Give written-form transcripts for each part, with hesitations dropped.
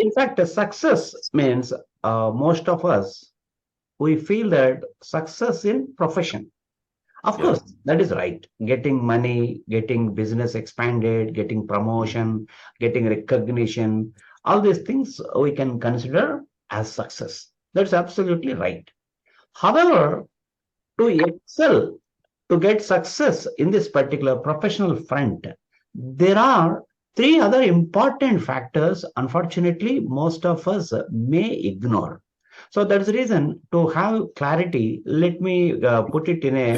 In fact, success means most of us, we feel that success in profession. Of Yeah. course, that is right. Getting money, getting business expanded, getting promotion, getting recognition, all these things we can consider as success. That's absolutely right. However, to excel, to get success in this particular professional front, there are three other important factors, unfortunately, most of us may ignore. So that's the reason to have clarity. Let me put it in a,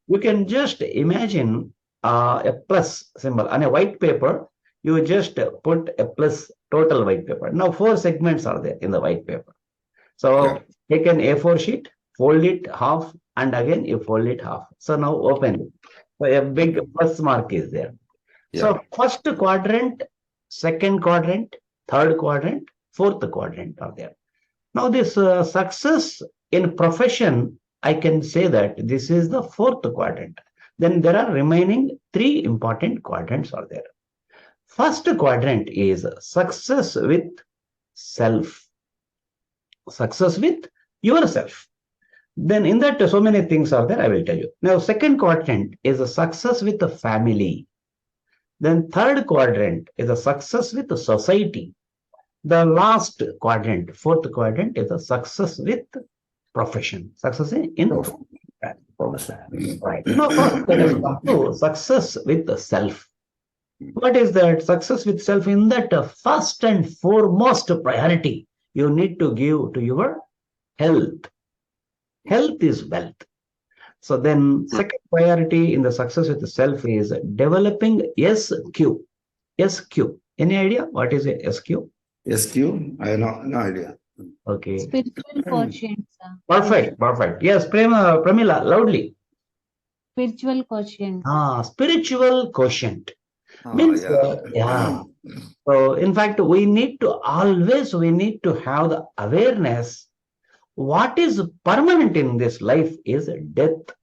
you can just imagine a plus symbol on a white paper. You just put a plus total white paper. Now, four segments are there in the white paper. Yeah. So take an A4 sheet, fold it half, and again you fold it half. So now open it. So a big plus mark is there. Yeah. So first quadrant, second quadrant, third quadrant, fourth quadrant are there. Now this success in profession, I can say that this is the fourth quadrant. Then there are remaining three important quadrants are there. First quadrant is success with self. Success with yourself. Then in that so many things are there, I will tell you. Now second quadrant is a success with the family. Then third quadrant is a success with the society. The last quadrant, fourth quadrant, is a success with profession. Success in profession. Right. Now first let us come to success with the self. What is that? Success with self, in that first and foremost priority you need to give to your health. Health is wealth. So then second priority in the success with the self is developing SQ. SQ. Any idea what is a SQ? SQ? I have no idea. Okay. Spiritual quotient, sir. Perfect. Perfect. Yes, Prameela, loudly. Spiritual quotient. Spiritual quotient. Oh, Means, yeah. yeah. So in fact, we need to have the awareness. What is permanent in this life is death.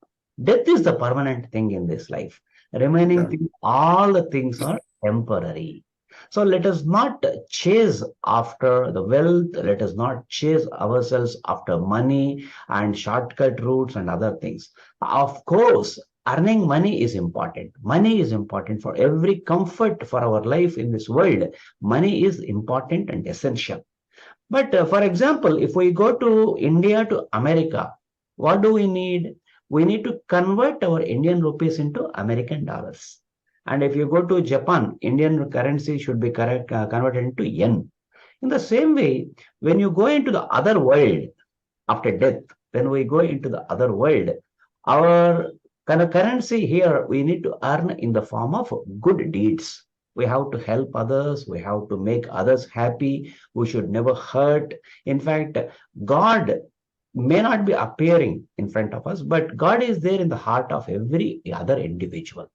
Death is the permanent thing in this life. Remaining Yeah. things, all the things are temporary. So let us not chase after the wealth. Let us not chase ourselves after money and shortcut routes and other things. Of course, earning money is important. Money is important for every comfort for our life in this world. Money is important and essential. But for example, if we go to India to America, what do we need? We need to convert our Indian rupees into American dollars. And if you go to Japan, Indian currency should be converted into yen. In the same way, when you go into the other world after death, when we go into the other world, our kind of currency here we need to earn in the form of good deeds. We have to help others, we have to make others happy, we should never hurt. In fact, God may not be appearing in front of us, but God is there in the heart of every other individual.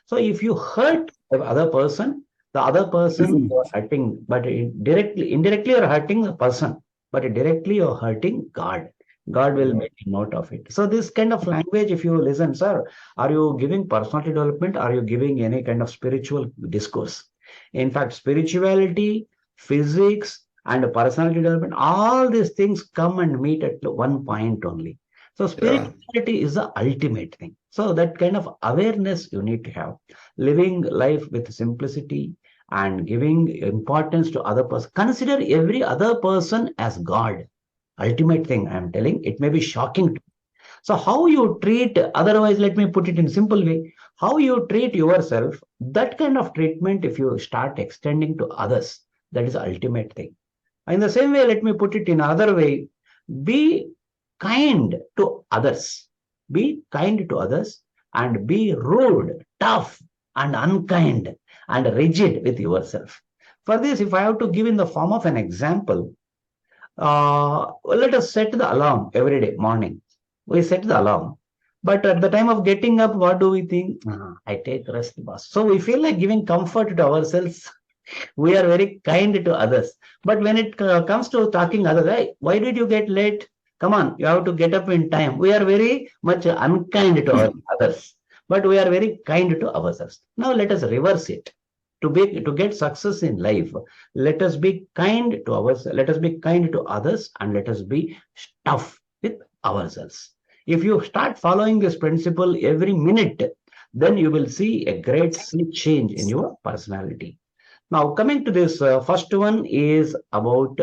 So if you hurt the other person you are hurting, but indirectly you're hurting the person, but directly you're hurting God. God will make a note of it. So this kind of language, if you listen, sir, are you giving personality development? Are you giving any kind of spiritual discourse? In fact, spirituality, physics, and personality development, all these things come and meet at one point only. So Yeah. spirituality is the ultimate thing. So that kind of awareness you need to have. Living life with simplicity and giving importance to other person. Consider every other person as God. Ultimate thing I'm telling. It may be shocking. So how you treat, otherwise, let me put it in simple way. How you treat yourself, that kind of treatment, if you start extending to others, that is the ultimate thing. In the same way, let me put it in another way. Be kind to others. Be kind to others and be rude, tough, and unkind and rigid with yourself. For this, if I have to give in the form of an example, let us set the alarm every day morning. We set the alarm. But at the time of getting up, what do we think? I take rest, boss. So we feel like giving comfort to ourselves. We are very kind to others. But when it comes to talking others, hey, why did you get late? Come on, you have to get up in time. We are very much unkind to others, but we are very kind to ourselves. Now let us reverse it. to get success in life, let us be kind to ourselves, let us be kind to others, and let us be tough with ourselves. If you start following this principle every minute, then you will see a great sea change in your personality. Now, coming to this, first one is about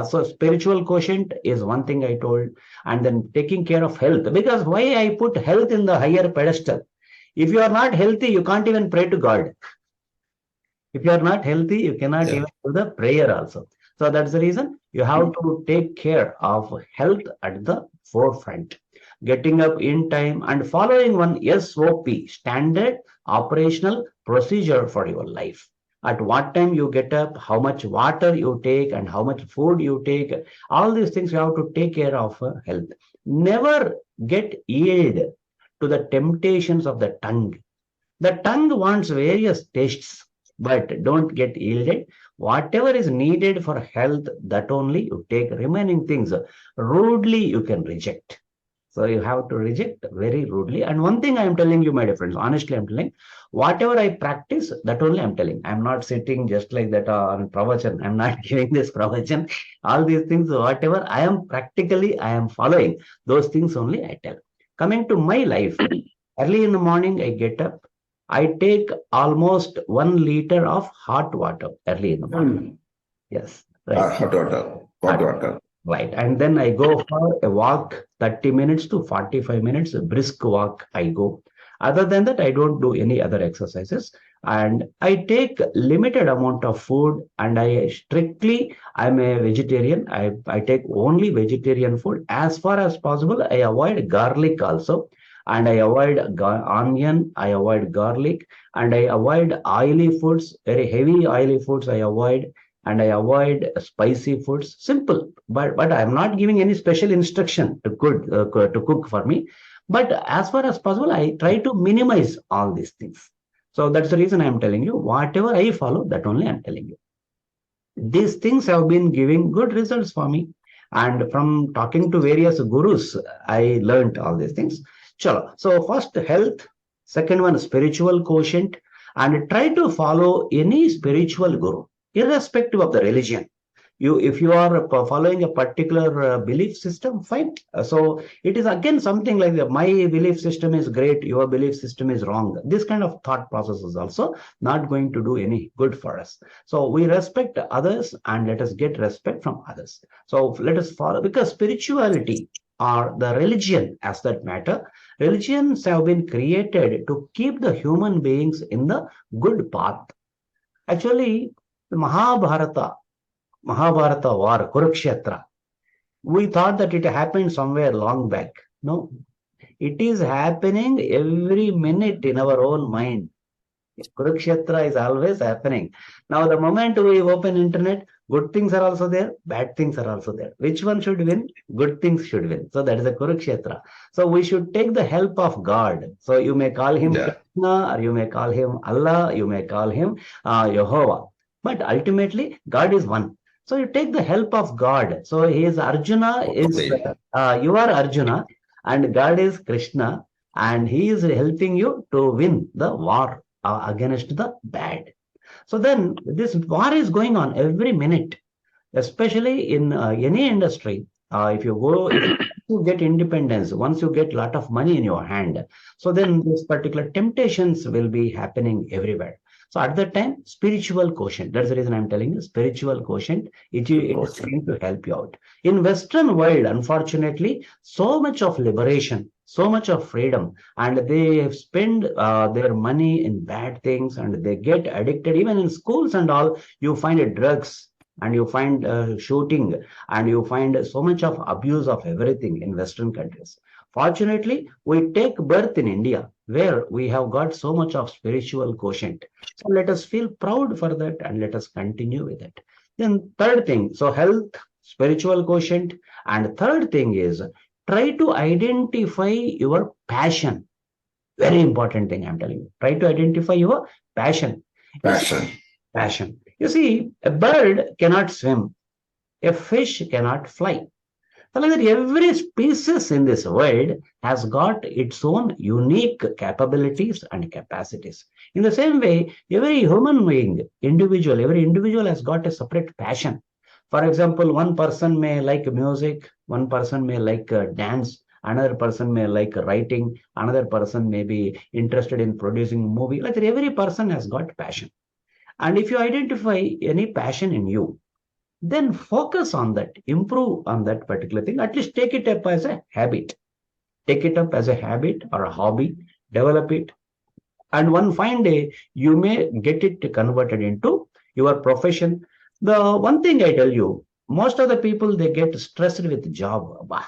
so spiritual quotient is one thing I told, and then taking care of health. Because why I put health in the higher pedestal? If you are not healthy, you can't even pray to God. If you are not healthy, you cannot Yeah. even do the prayer also. So that's the reason you have to take care of health at the forefront. Getting up in time and following one SOP, standard operational procedure for your life. At what time you get up, how much water you take, and how much food you take. All these things you have to take care of health. Never get yield to the temptations of the tongue. The tongue wants various tastes, but don't get yielded. Whatever is needed for health, that only you take. Remaining things, rudely you can reject. So you have to reject very rudely. And one thing I am telling you, my dear friends, honestly, I'm telling, whatever I practice, that only I'm telling. I'm not sitting just like that on pravachan. I'm not giving this pravachan. All these things, whatever I am practically, I am following. Those things only I tell. Coming to my life, early in the morning, I get up. I take almost 1 liter of hot water early in the morning. Yes, right. Hot water. Hot water. Right. And then I go for a walk, 30 minutes to 45 minutes, a brisk walk I go. Other than that, I don't do any other exercises. And I take limited amount of food, and I'm a vegetarian. I take only vegetarian food. As far as possible, I avoid garlic also. And I avoid onion, I avoid garlic, and I avoid oily foods, very heavy oily foods I avoid, and I avoid spicy foods. Simple, but I'm not giving any special instruction to cook for me. But as far as possible, I try to minimize all these things. So that's the reason I'm telling you. Whatever I follow, that only I'm telling you. These things have been giving good results for me. And from talking to various gurus, I learned all these things. Chalo. So first health, second one spiritual quotient, and try to follow any spiritual guru, irrespective of the religion. If you are following a particular belief system, fine. So it is again something like that. My belief system is great, your belief system is wrong. This kind of thought process is also not going to do any good for us. So we respect others, and let us get respect from others. So let us follow, because spirituality or the religion, as that matter, religions have been created to keep the human beings in the good path. Actually, the Mahabharata war, Kurukshetra, we thought that it happened somewhere long back. No, it is happening every minute in our own mind. Kurukshetra is always happening. Now, the moment we open internet, good things are also there, bad things are also there. Which one should win? Good things should win. So that is a Kurukshetra. So we should take the help of God. So you may call him Yeah. Krishna, or you may call him Allah, you may call him Jehovah. But ultimately, God is one. So you take the help of God. So his Arjuna is, Okay. you are Arjuna, and God is Krishna, and he is helping you to win the war against the bad. So then this war is going on every minute, especially in any industry. If you get independence, once you get a lot of money in your hand, so then this particular temptations will be happening everywhere. So at that time, spiritual quotient. That's the reason I'm telling you, spiritual quotient. It is going to help you out. In Western world, unfortunately, so much of liberation, so much of freedom, and they spend their money in bad things, and they get addicted. Even in schools and all, you find drugs, and you find shooting, and you find so much of abuse of everything in Western countries. Fortunately, we take birth in India, where we have got so much of spiritual quotient. So let us feel proud for that, and let us continue with it. Then third thing, so health, spiritual quotient, and third thing is try to identify your passion. Very important thing I'm telling you. Try to identify your passion. You see, Passion. passion. You see, a bird cannot swim, a fish cannot fly. So like that every species in this world has got its own unique capabilities and capacities. In the same way, every human being, every individual has got a separate passion. For example, one person may like music, one person may like dance, another person may like writing, another person may be interested in producing a movie. Like that, every person has got passion. And if you identify any passion in you, then focus on that, improve on that particular thing. At least take it up as a habit. Take it up as a habit or a hobby, develop it. And one fine day, you may get it converted into your profession. The one thing I tell you, most of the people, they get stressed with job. Bah,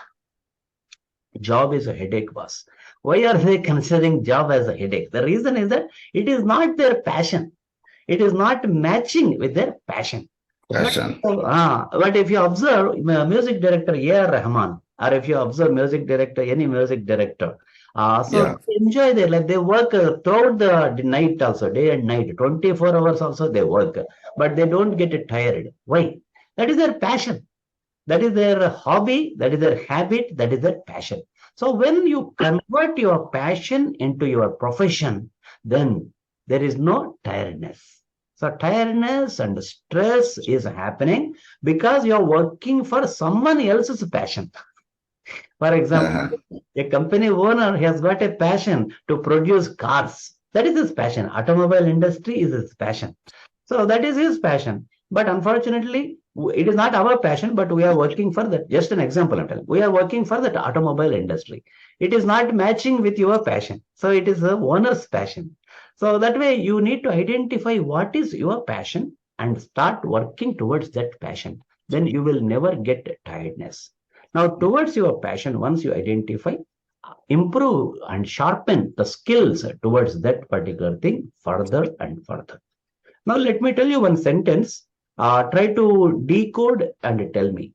job is a headache, boss. Why are they considering job as a headache? The reason is that it is not their passion. It is not matching with their passion. Passion. But if you observe music director A.R. Rahman, or if you observe music director, any music director, so Yeah. they enjoy their life. They work throughout the night also, day and night, 24 hours also they work, but they don't get tired. Why? That is their passion. That is their hobby. That is their habit. That is their passion. So when you convert your passion into your profession, then there is no tiredness. So tiredness and stress is happening because you're working for someone else's passion. For example, Uh-huh. a company owner has got a passion to produce cars. That is his passion. Automobile industry is his passion. So that is his passion. But unfortunately, it is not our passion, but we are working for that. Just an example I'm telling. We are working for that automobile industry. It is not matching with your passion. So it is the owner's passion. So that way you need to identify what is your passion and start working towards that passion. Then you will never get tiredness. Now, towards your passion, once you identify, improve and sharpen the skills towards that particular thing further and further. Now, let me tell you one sentence. Try to decode and tell me.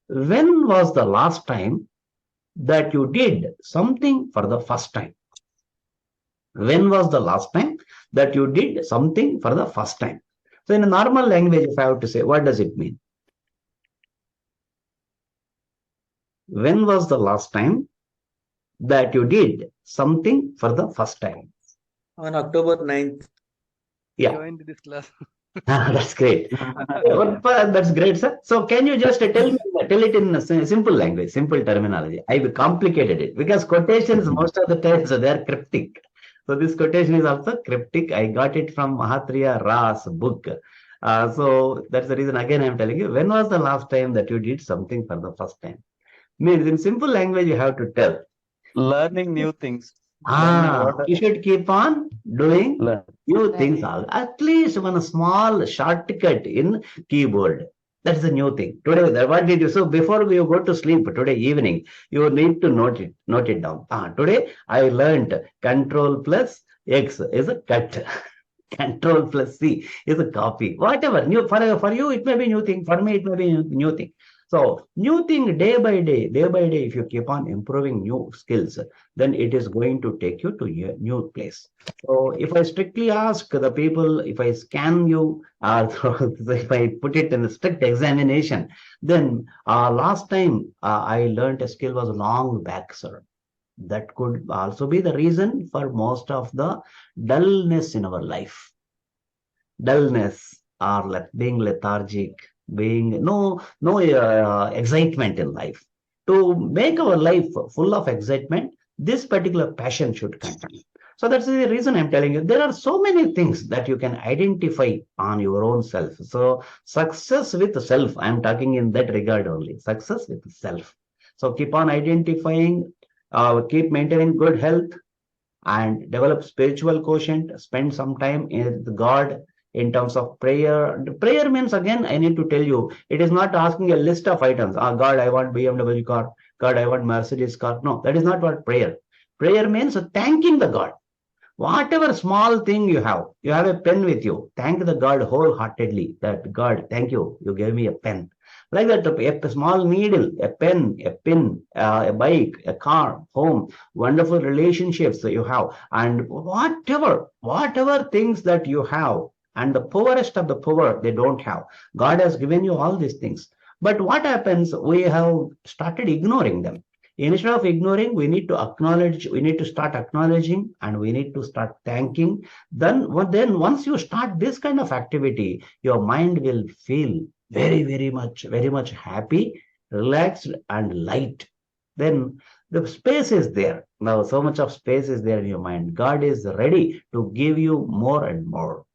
When was the last time that you did something for the first time? When was the last time that you did something for the first time? So, in a normal language, if I have to say, what does it mean? When was the last time that you did something for the first time? On October 9th. Yeah. Joined this class. That's great. That's great, sir. So can you just tell it in a simple language, simple terminology? I've complicated it because quotations most of the times they are cryptic. So this quotation is also cryptic. I got it from Mahatriya Ra's book. So that's the reason again I'm telling you. When was the last time that you did something for the first time? Means in simple language you have to tell. Learning new things. Learning what You should keep on doing learn. new things. At least one small shortcut in keyboard. That's a new thing. Today, what did you? So before we go to sleep today evening, you need to note it down. Today I learned Control plus X is a cut. Control plus C is a copy. Whatever new for you, it may be new thing. For me, it may be new thing. So new thing day by day, if you keep on improving new skills, then it is going to take you to a new place. So if I strictly ask the people, if I scan you, if I put it in a strict examination, then last time I learned a skill was long back, sir. That could also be the reason for most of the dullness in our life. Dullness or being lethargic, being no excitement in life. To make our life full of excitement, this particular passion should continue. So that's the reason I'm telling you. There are so many things that you can identify on your own self. So success with self, I'm talking in that regard only. Success with self. So keep on identifying, keep maintaining good health, and develop spiritual quotient. Spend some time with God in terms of prayer. Prayer means, again, I need to tell you, it is not asking a list of items. God, I want BMW car. God, I want Mercedes car. No, that is not what prayer. Prayer means thanking the God. Whatever small thing you have a pen with you, thank the God wholeheartedly that God, thank you, you gave me a pen. Like that, a small needle, a pen, a pin, a bike, a car, home, wonderful relationships that you have, and whatever things that you have, and the poorest of the poor, they don't have. God has given you all these things. But what happens? We have started ignoring them. Instead of ignoring, we need to acknowledge, we need to start acknowledging, and we need to start thanking. Then once you start this kind of activity, your mind will feel very much happy, relaxed, and light. Then the space is there. Now, so much of space is there in your mind. God is ready to give you more and more.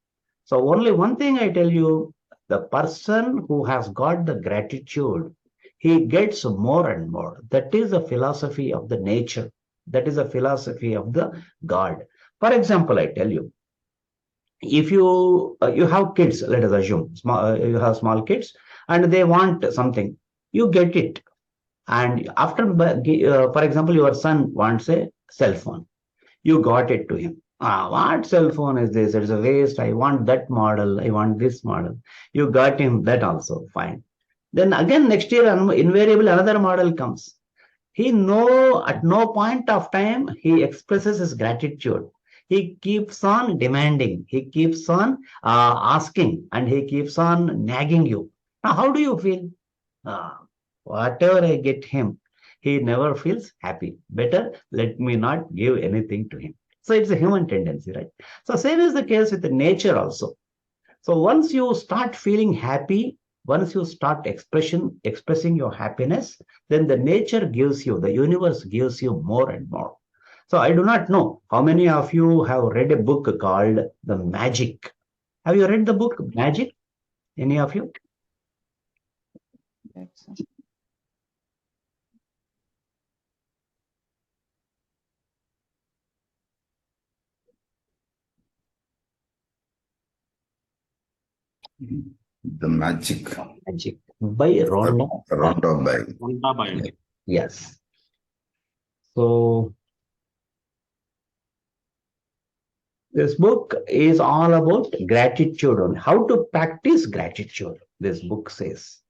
So only one thing I tell you, the person who has got the gratitude, he gets more and more. That is the philosophy of the nature. That is the philosophy of the God. For example, I tell you, if you have kids, let us assume you have small kids and they want something, you get it. And after, for example, your son wants a cell phone, you got it to him. What cell phone is this? It's a waste. I want that model. I want this model. You got him that also. Fine. Then again next year, invariably another model comes. He know at no point of time he expresses his gratitude. He keeps on demanding. He keeps on asking, and he keeps on nagging you. Now, how do you feel? Uh, Whatever I get him, he never feels happy. Better let me not give anything to him. So it's a human tendency, right? So same is the case with the nature also. So once you start feeling happy, once you start expressing your happiness, then the nature gives you, the universe gives you more and more. So I do not know how many of you have read a book called The Magic. Have you read the book Magic? Any of you? The Magic. Magic by Rhonda. Rhonda by. Yes. So this book is all about gratitude, on how to practice gratitude. This book says.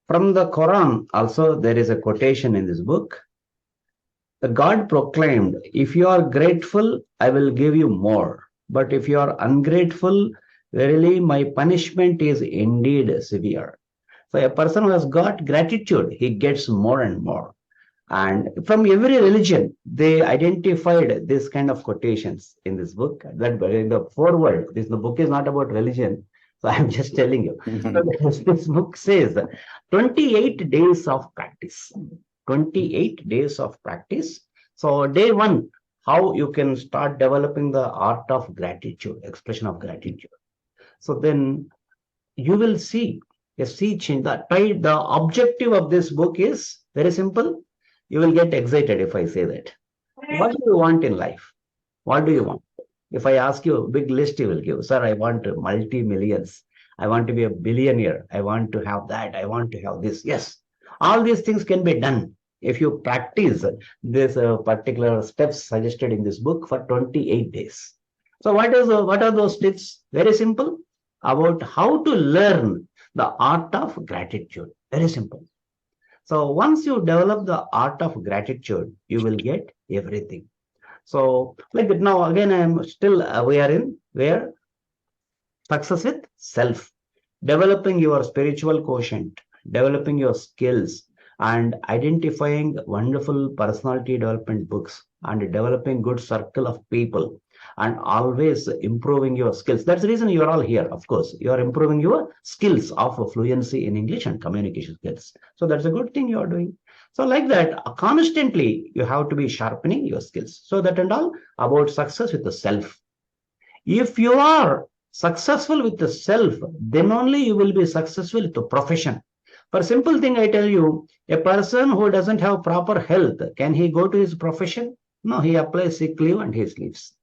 From the Quran, also, there is a quotation in this book. The God proclaimed, if you are grateful, I will give you more. But if you are ungrateful, verily my punishment is indeed severe. So a person who has got gratitude, he gets more and more. And from every religion, they identified this kind of quotations in this book. That in the foreword, the book is not about religion. So I'm just telling you. So this book says 28 days of practice. 28 days of practice. So day one, how you can start developing the art of gratitude, expression of gratitude. So then you will see a sea change. The objective of this book is very simple. You will get excited if I say that. What do you want in life? What do you want? If I ask you a big list, you will give, sir, I want multi-millions. I want to be a billionaire. I want to have that. I want to have this. Yes, all these things can be done if you practice this particular steps suggested in this book for 28 days. So what are those tips? Very simple, about how to learn the art of gratitude. Very simple. So once you develop the art of gratitude, you will get everything. So like that now again, I am still, we are in where? Success with self, developing your spiritual quotient, developing your skills, and identifying wonderful personality development books, and developing good circle of people, and always improving your skills. That's the reason you are all here. Of course, you are improving your skills of fluency in English and communication skills. So that's a good thing you are doing. So like that, constantly you have to be sharpening your skills. So that and all about success with the self. If you are successful with the self, then only you will be successful with the profession. For simple thing, I tell you, a person who doesn't have proper health, can he go to his profession? No, he applies sick leave and he sleeps.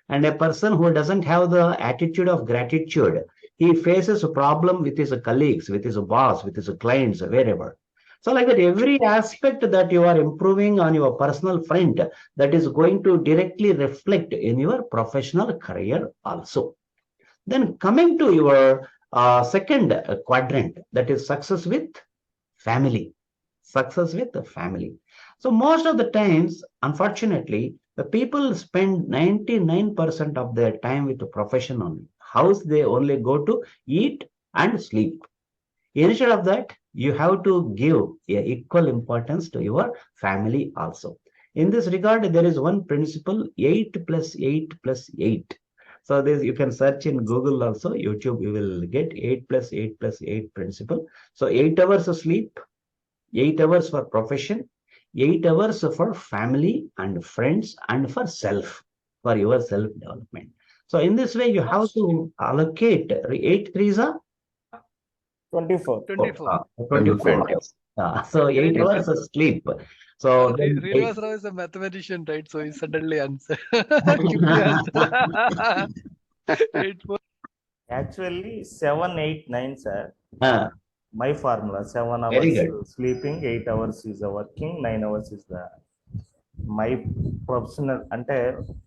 And a person who doesn't have the attitude of gratitude, he faces a problem with his colleagues, with his boss, with his clients, wherever. So like that, every aspect that you are improving on your personal front, that is going to directly reflect in your professional career also. Then coming to your second quadrant, that is success with family. Success with the family. So most of the times, unfortunately, the people spend 99% of their time with the profession only. House, they only go to eat and sleep. Instead of that, you have to give equal importance to your family also. In this regard, there is one principle: 8 plus 8 plus 8. So this you can search in Google also, YouTube, you will get 8 plus 8 plus 8 principle. So 8 hours of sleep, 8 hours for profession, 8 hours for family and friends and for self, for your self development. So in this way, you have to allocate 8 threes are 24. 24. 24 24. hours. So 8 hours of sleep. So then Srinivasa Rao is a mathematician, right? So he suddenly answered. Quickly answered. 8, 4. Actually, 7, 8, 9, sir. uh, My formula: 7 very hours good. sleeping, 8 hours is the working, 9 hours is the my professional and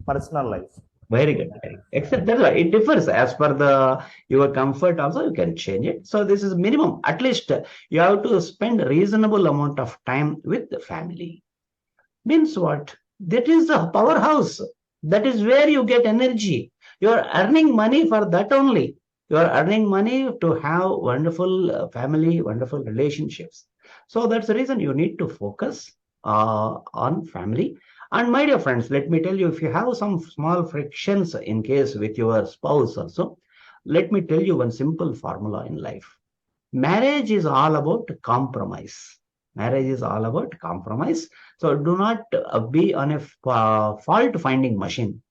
personal life. Very good. Very good. Except that's why it differs as per the your comfort. Also, you can change it. So this is minimum. At least you have to spend reasonable amount of time with the family. Means what? That is the powerhouse. That is where you get energy. You are earning money for that only. You are earning money to have wonderful family, wonderful relationships. So that's the reason you need to focus on family. And my dear friends, let me tell you, if you have some small frictions in case with your spouse also, let me tell you one simple formula in life. Marriage is all about compromise. Marriage is all about compromise. So do not be on a fault finding machine,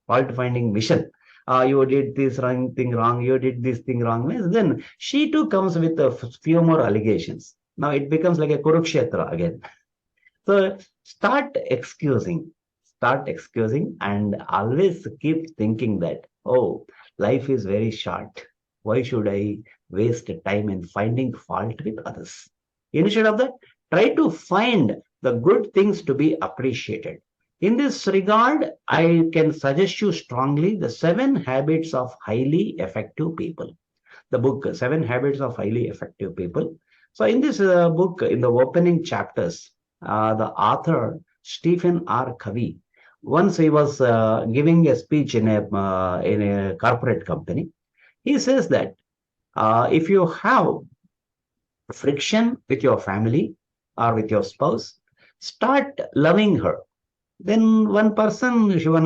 fault finding mission. You did this wrong thing wrong, you did this thing wrong. Then she too comes with a few more allegations. Now it becomes like a Kurukshetra again. So start excusing, and always keep thinking that, oh, life is very short. Why should I waste time in finding fault with others? Instead of that, try to find the good things to be appreciated. In this regard, I can suggest you strongly the 7 habits of highly effective people. The book, 7 habits of highly effective people. So in this book, in the opening chapters, the author Stephen R. Covey, once he was giving a speech in a corporate company. He says that if you have friction with your family or with your spouse, start loving her. Then one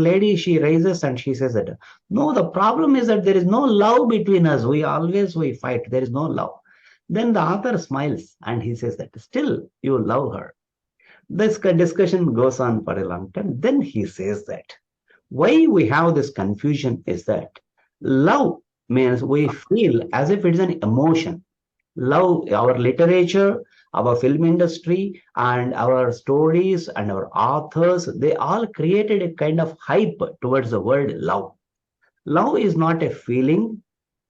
lady, she raises and she says that, no, the problem is that there is no love between us. We fight. There is no love. Then the author smiles and he says that still you love her. This discussion goes on for a long time. Then he says that why we have this confusion is that love means we feel as if it's an emotion. Love, our literature, our film industry, and our stories and our authors, they all created a kind of hype towards the word love. Love is not a feeling,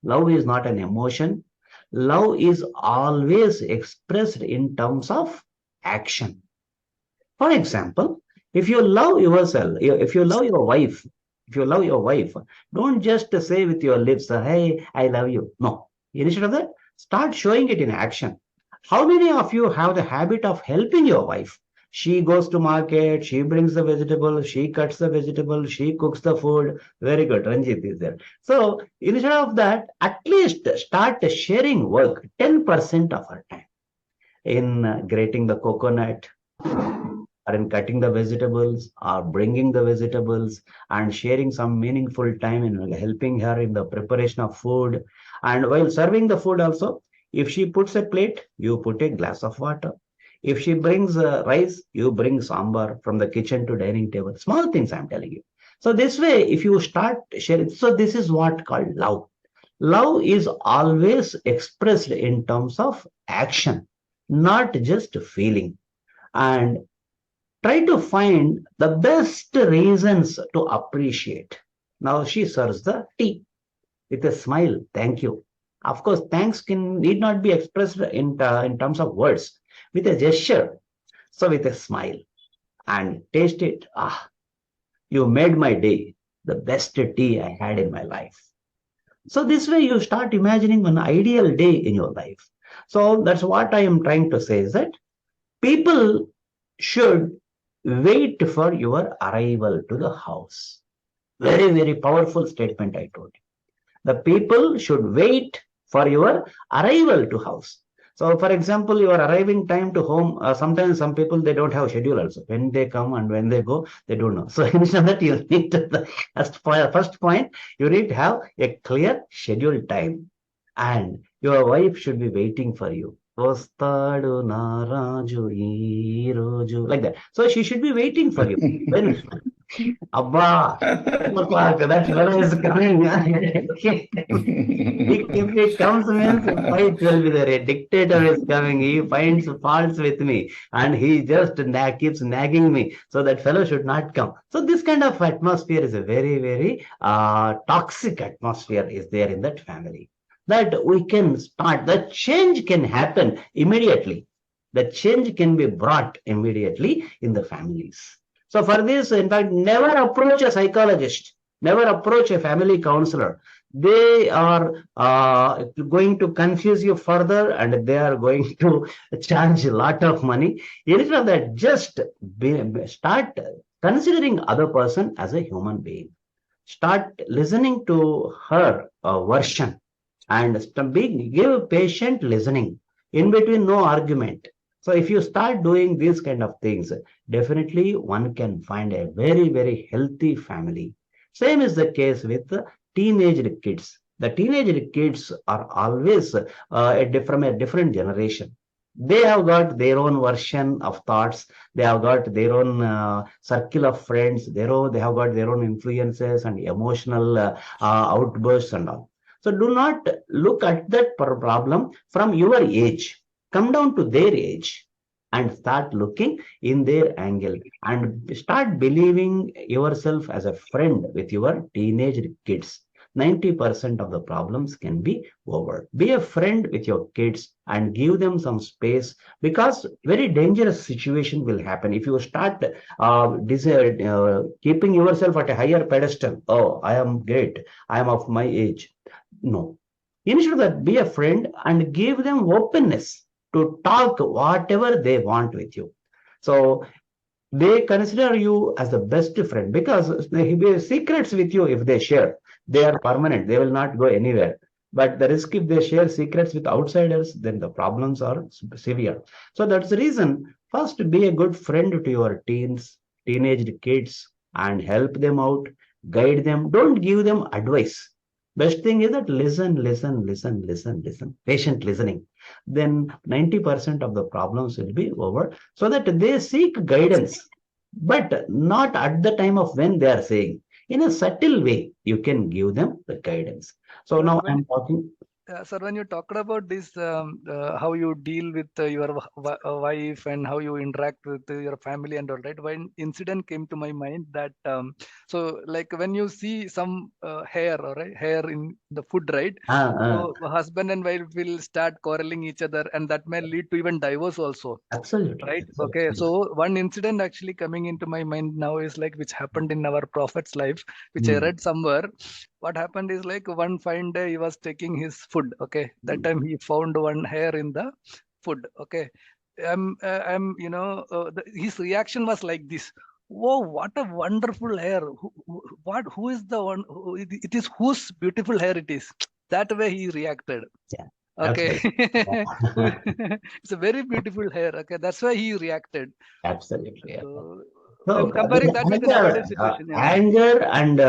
love is not an emotion. Love is always expressed in terms of action. For example, if you love yourself, if you love your wife, if you love your wife, don't just say with your lips, hey, I love you. No. Instead of that, start showing it in action. How many of you have the habit of helping your wife? She goes to market, she brings the vegetable, she cuts the vegetable, she cooks the food. Very good. Ranjit is there. So instead of that, at least start sharing work 10% of her time in grating the coconut, or in cutting the vegetables or bringing the vegetables and sharing some meaningful time in helping her in the preparation of food. And while serving the food also, if she puts a plate, you put a glass of water. If she brings rice, you bring sambar from the kitchen to dining table. Small things I'm telling you. So this way, if you start sharing, so this is what called love. Love is always expressed in terms of action, not just feeling. And try to find the best reasons to appreciate. Now she serves the tea with a smile. Thank you. Of course, thanks need not be expressed in terms of words, with a gesture. So with a smile and taste it. Ah, you made my day. The best tea I had in my life. So this way you start imagining an ideal day in your life. So that's what I am trying to say is that people should wait for your arrival to the house. Very, very powerful statement I told you. The people should wait for your arrival to house. So, for example, your arriving time to home, sometimes some people, they don't have schedule also. When they come and when they go, they don't know. So, instead of that, you need to, first point, you need to have a clear scheduled time. And your wife should be waiting for you. Vastadu naraju ee roju, like that. So, she should be waiting for you. When Abba, 2 o'clock, that fellow is coming. If he comes means fight will be there. A dictator is coming. He finds faults with me and he just keeps nagging me. So that fellow should not come. So this kind of atmosphere is a very, very toxic atmosphere is there in that family. That we can start. The change can happen immediately. The change can be brought immediately in the families. So for this, in fact, never approach a psychologist, never approach a family counselor. They are going to confuse you further and they are going to charge a lot of money. Instead of that, just start considering other person as a human being. Start listening to her version and give patient listening. In between, no argument. So if you start doing these kind of things, definitely one can find a very, very healthy family. Same is the case with the teenage kids. The teenage kids are always from a different generation. They have got their own version of thoughts. They have got their own circle of friends. They have got their own influences and emotional outbursts and all. So do not look at that problem from your age. Come down to their age and start looking in their angle and start believing yourself as a friend with your teenage kids. 90% of the problems can be over. Be a friend with your kids and give them some space, because very dangerous situation will happen if you start keeping yourself at a higher pedestal. Oh, I am great. I am of my age. No. Instead of that, be a friend and give them openness to talk whatever they want with you. So they consider you as the best friend because they have secrets with you. If they share, they are permanent. They will not go anywhere. But the risk if they share secrets with outsiders, then the problems are severe. So that's the reason. First, be a good friend to your teenage kids and help them out, guide them. Don't give them advice. Best thing is that listen, patient listening. Then 90% of the problems will be over, so that they seek guidance, but not at the time of when they are saying. In a subtle way, you can give them the guidance. So now I'm talking. Sir, when you talked about this, how you deal with your wife and how you interact with your family and all, right? One incident came to my mind that, so like when you see some hair, all right, hair in the food, right? So husband and wife will start quarreling each other, and that may lead to even divorce also. Absolutely. Right. Absolutely. Okay. So one incident actually coming into my mind now is like which happened in our prophet's life, which I read somewhere. What happened is like one fine day he was taking his food. Okay. That time he found one hair in the food. Okay. His reaction was like this. Whoa, what a wonderful hair. Who is the one? It is whose beautiful hair it is. That way he reacted. Yeah. Okay. It's a very beautiful hair. Okay. That's why he reacted. Absolutely. So, So I'm comparing that with the nowadays situation. anger and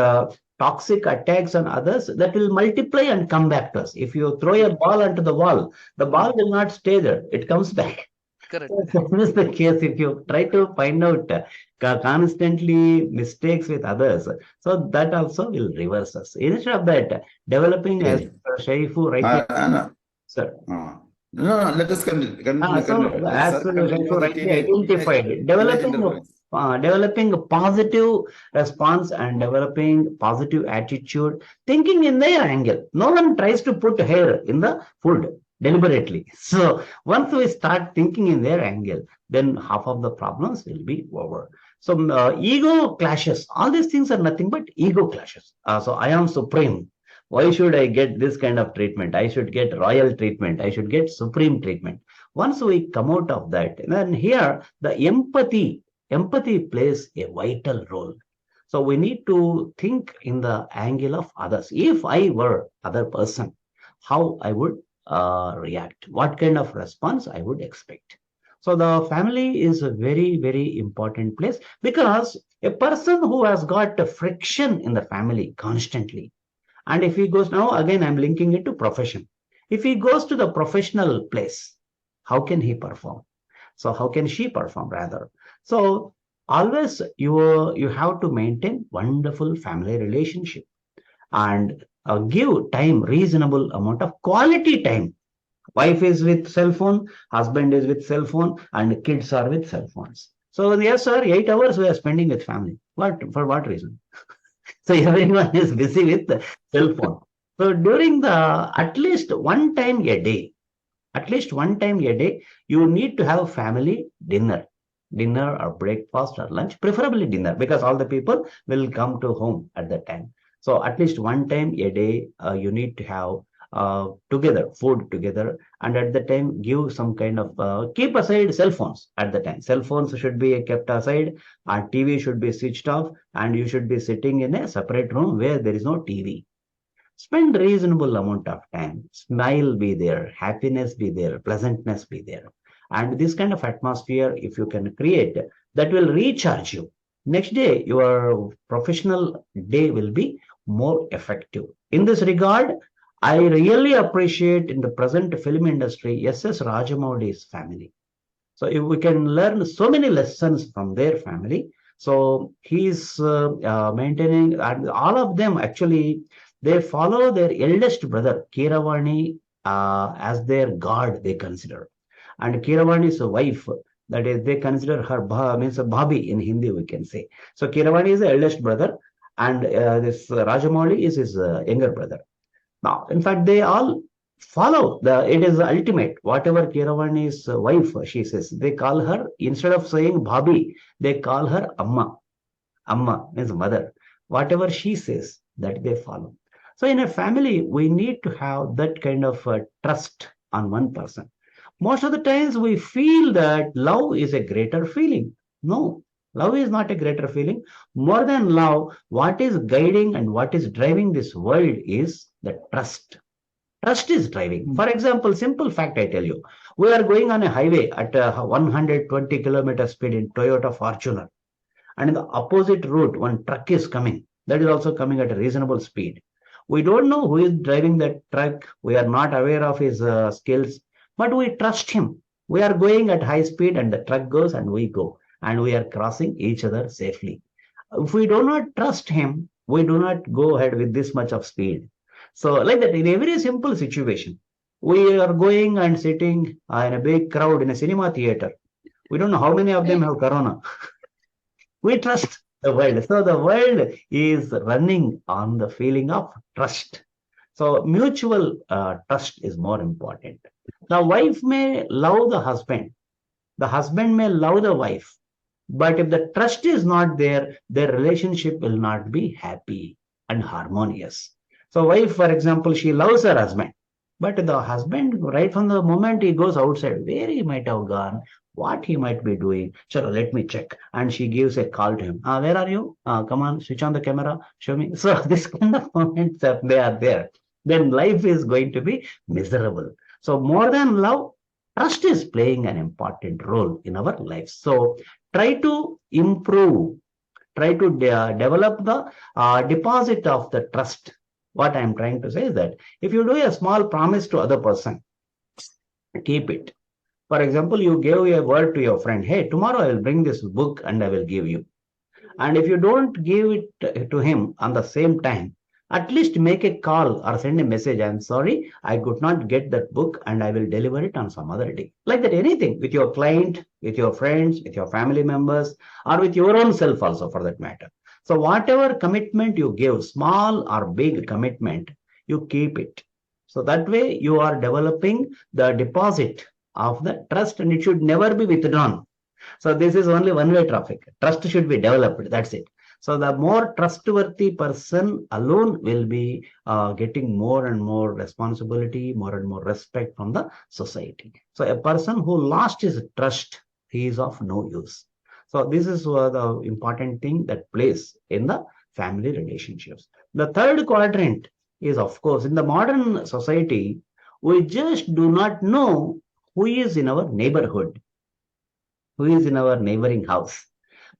toxic attacks on others, that will multiply and come back to us. If you throw a ball onto the wall, the ball will not stay there. It comes back. Correct. So that is the case. If you try to find out constantly mistakes with others, so that also will reverse us. Instead of that, developing as Shaifu rightly, sir. No, let us continue. So as Shaifu rightly identified, developing a positive response and developing positive attitude, thinking in their angle. No one tries to put hair in the food deliberately. So once we start thinking in their angle, then half of the problems will be over. So ego clashes, all these things are nothing but ego clashes. So I am supreme. Why should I get this kind of treatment? I should get royal treatment. I should get supreme treatment. Once we come out of that, then here the empathy plays a vital role. So we need to think in the angle of others. If I were other person, how I would react? What kind of response I would expect? So the family is a very, very important place, because a person who has got a friction in the family constantly, and if he goes, now again, I'm linking it to profession. If he goes to the professional place, how can he perform? So how can she perform rather? So always you have to maintain wonderful family relationship, and give time, reasonable amount of quality time. Wife is with cell phone, husband is with cell phone, and kids are with cell phones. So yes, sir, 8 hours we are spending with family. What, for what reason? So everyone is busy with the cell phone. So during the at least one time a day, at least one time a day, you need to have family dinner or breakfast or lunch, preferably dinner, because all the people will come to home at that time. So at least one time a day, you need to have together food together, and at the time give some kind of keep aside cell phones. At the time cell phones should be kept aside, and TV should be switched off, and you should be sitting in a separate room where there is no TV. Spend reasonable amount of time. Smile be there, happiness be there, pleasantness be there. And this kind of atmosphere, if you can create, that will recharge you. Next day, your professional day will be more effective. In this regard, I really appreciate in the present film industry, S.S. Rajamouli's family. So if we can learn so many lessons from their family. So he's maintaining, and all of them actually, they follow their eldest brother Kiravani as their god. They consider, and Kiravani's wife, that is, they consider her means a Bhabi in Hindi, we can say. So Kiravani is the eldest brother, and this Rajamouli is his younger brother. Now, in fact, they all follow it is the ultimate. Whatever Kiravani's wife, she says, they call her, instead of saying Bhabi, they call her Amma. Amma means mother. Whatever she says, that they follow. So in a family, we need to have that kind of trust on one person. Most of the times we feel that love is a greater feeling. No, love is not a greater feeling. More than love, what is guiding and what is driving this world is the trust. Trust is driving. For example, simple fact I tell you, we are going on a highway at 120 km speed in Toyota Fortuner, and in the opposite route, one truck is coming. That is also coming at a reasonable speed. We don't know who is driving that truck. We are not aware of his skills, but we trust him. We are going at high speed, and the truck goes, and we go, and we are crossing each other safely. If we do not trust him, we do not go ahead with this much of speed. So, like that, in a very simple situation, we are going and sitting in a big crowd in a cinema theater. We don't know how many of them have corona. We trust the world. So the world is running on the feeling of trust. So mutual trust is more important. The wife may love the husband may love the wife, but if the trust is not there, their relationship will not be happy and harmonious. So wife, for example, she loves her husband, but the husband, right from the moment he goes outside, where he might have gone, what he might be doing, so let me check. And she gives a call to him. Where are you? Come on, switch on the camera, show me. So this kind of moments, they are there, then life is going to be miserable. So more than love, trust is playing an important role in our lives. So try to improve, try to develop the deposit of the trust. What I'm trying to say is that if you do a small promise to other person, keep it. For example, you gave a word to your friend, hey, tomorrow I will bring this book and I will give you. And if you don't give it to him on the same time, at least make a call or send a message. I'm sorry, I could not get that book and I will deliver it on some other day. Like that, anything with your client, with your friends, with your family members, or with your own self also for that matter. So whatever commitment you give, small or big commitment, you keep it. So that way you are developing the deposit of the trust, and it should never be withdrawn. So this is only one-way traffic. Trust should be developed. That's it. So the more trustworthy person alone will be getting more and more responsibility, more and more respect from the society. So a person who lost his trust, he is of no use. So this is the important thing that plays in the family relationships. The third quadrant is, of course, in the modern society, We just do not know who is in our neighborhood, who is in our neighboring house.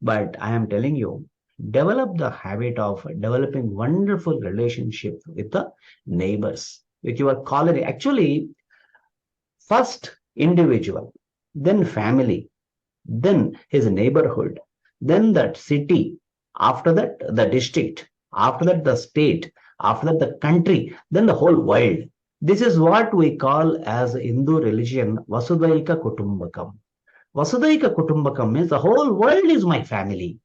But I am telling you, develop the habit of developing wonderful relationship with the neighbors, with your colony. Actually, first individual, then family, then his neighborhood, then that city, after that the district, after that the state, after that the country, then the whole world. This is what we call as Hindu religion Vasudhaika Kutumbakam. Vasudhaika Kutumbakam means the whole world is my family.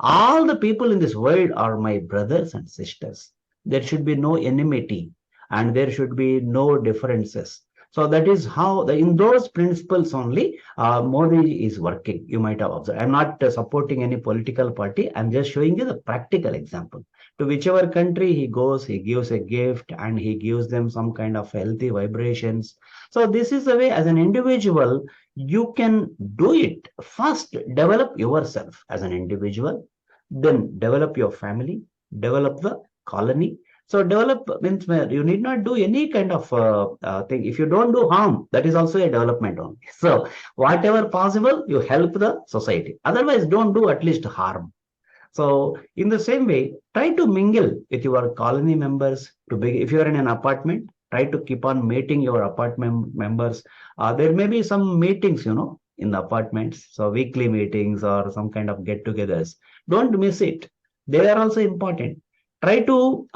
All the people in this world are my brothers and sisters. There should be no enmity and there should be no differences. So that is how, in those principles only, Modi is working. You might have observed. I'm not supporting any political party. I'm just showing you the practical example. To whichever country he goes, he gives a gift and he gives them some kind of healthy vibrations. So this is the way, as an individual, you can do it. First, develop yourself as an individual, then develop your family, develop the colony. So develop means you need not do any kind of thing. If you don't do harm, that is also a development only. So whatever possible, you help the society. Otherwise, don't do at least harm. So in the same way, try to mingle with your colony members. If you are in an apartment, try to keep on meeting your apartment members. There may be some meetings, in the apartments. So weekly meetings or some kind of get-togethers. Don't miss it. They are also important. Try to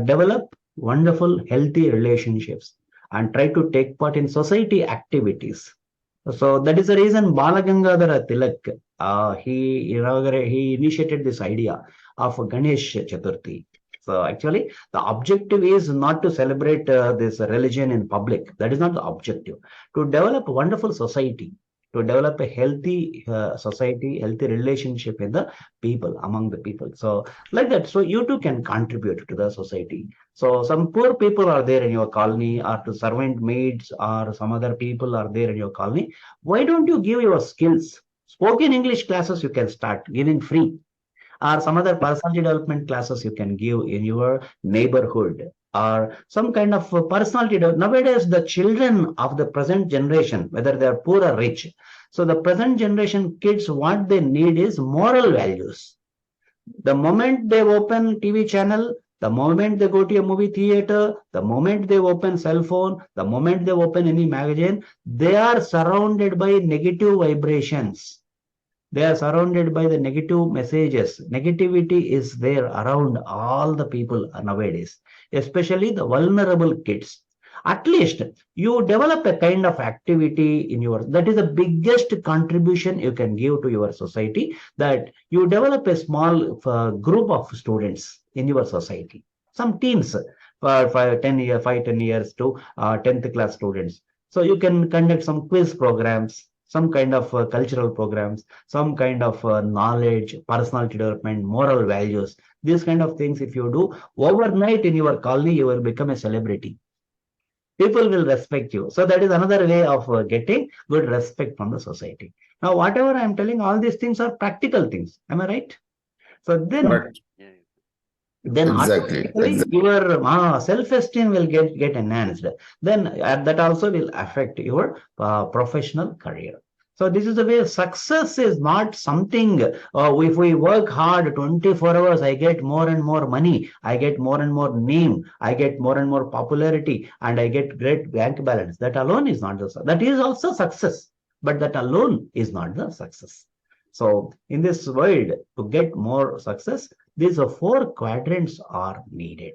develop wonderful, healthy relationships and try to take part in society activities. So that is the reason Balagangadhara Tilak, he initiated this idea of Ganesh Chaturthi. So actually, the objective is not to celebrate this religion in public. That is not the objective. To develop a wonderful society, to develop a healthy society, healthy relationship with the people, among the people. So like that, so you too can contribute to the society. So some poor people are there in your colony, or to servant maids, or some other people are there in your colony. Why don't you give your skills? Spoken English classes you can start giving free, or some other personality development classes you can give in your neighborhood, or some kind of personality. Nowadays, the children of the present generation, whether they are poor or rich, so the present generation kids, what they need is moral values. The moment they open TV channel, the moment they go to a movie theater, the moment they open cell phone, the moment they open any magazine, they are surrounded by negative vibrations. They are surrounded by the negative messages. Negativity is there around all the people nowadays, especially the vulnerable kids. At least you develop a kind of activity in your, that is the biggest contribution you can give to your society, that you develop a small group of students in your society. Some teams for 10 years to 10th class students. So you can conduct some quiz programs, some kind of cultural programs, some kind of knowledge, personality development, moral values. These kind of things, if you do overnight in your colony, you will become a celebrity. People will respect you. So that is another way of getting good respect from the society. Now, whatever I am telling, all these things are practical things. Am I right? So then, Correct. then Exactly. automatically your self-esteem will get enhanced. Then that also will affect your professional career. So this is the way. Success is not something, if we work hard 24 hours, I get more and more money, I get more and more name, I get more and more popularity, and I get great bank balance. That alone is not the success. That is also success, but that alone is not the success. So in this world, to get more success, these 4 quadrants are needed.